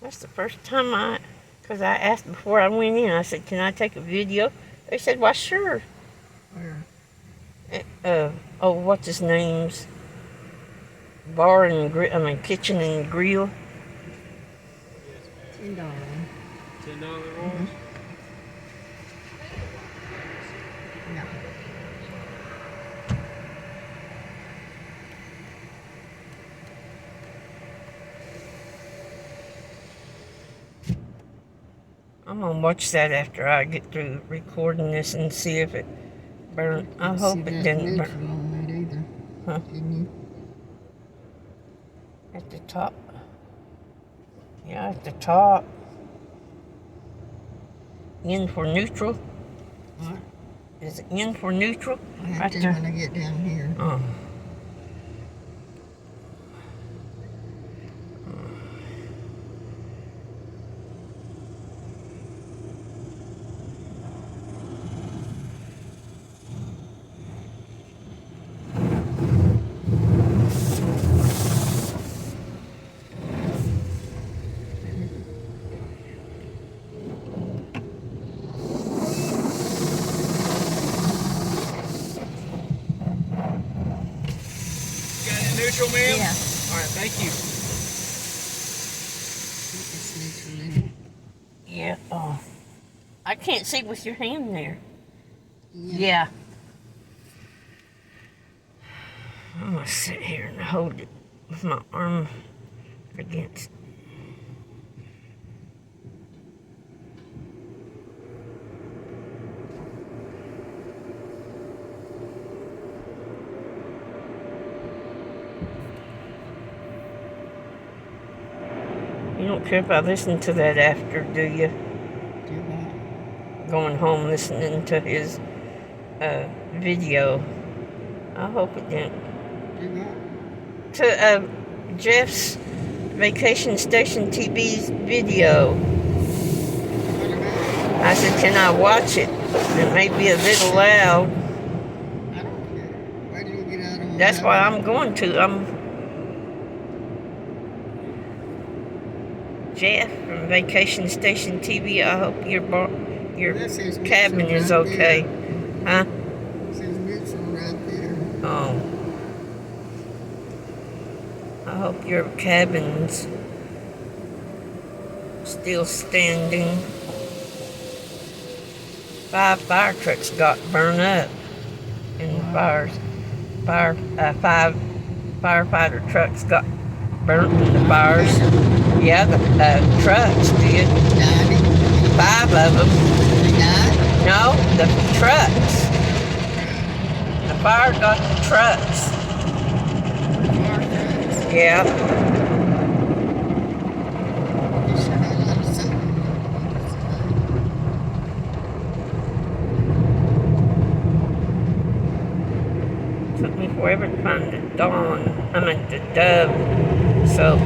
That's the first time because I asked before I went in, I said, can I take a video? They said, why, sure. Where? What's his name's? Bar and kitchen and grill. $10. $10 rolls? No. I'm gonna watch that after I get through recording this and see if it burned. I hope it didn't burn. On that either. Huh? Didn't you? At the top. Yeah, at the top. In for neutral. What? Is it in for neutral? I have Right to there. when I get down here. Oh. Neutral, ma'am? Yeah. All right, thank you. It's neutral in it. Yeah. Oh. I can't see with your hand there. Yeah. Yeah. I'm gonna sit here and hold it with my arm against. You don't care if I listen to that after, do you? Do what? Going home listening to his video. I hope it didn't. Do what? To Jeff's Vacation Station TV's video. What about it? I said, can I watch it? It may be a little loud. I don't care. Why do you get out on That's that why one? I'm going to. Jeff from Vacation Station TV. I hope your That says cabin neutral is right okay. there. Huh? It says neutral right there. Oh. I hope your cabin's still standing. 5 fire trucks got burned up in the fires. 5 firefighter trucks got burnt in the fires. Yeah, the trucks did. 5 of them. They died? No, the trucks. The fire got the trucks. Yeah. You sure had a lot of something. Took me forever to find the Dove. So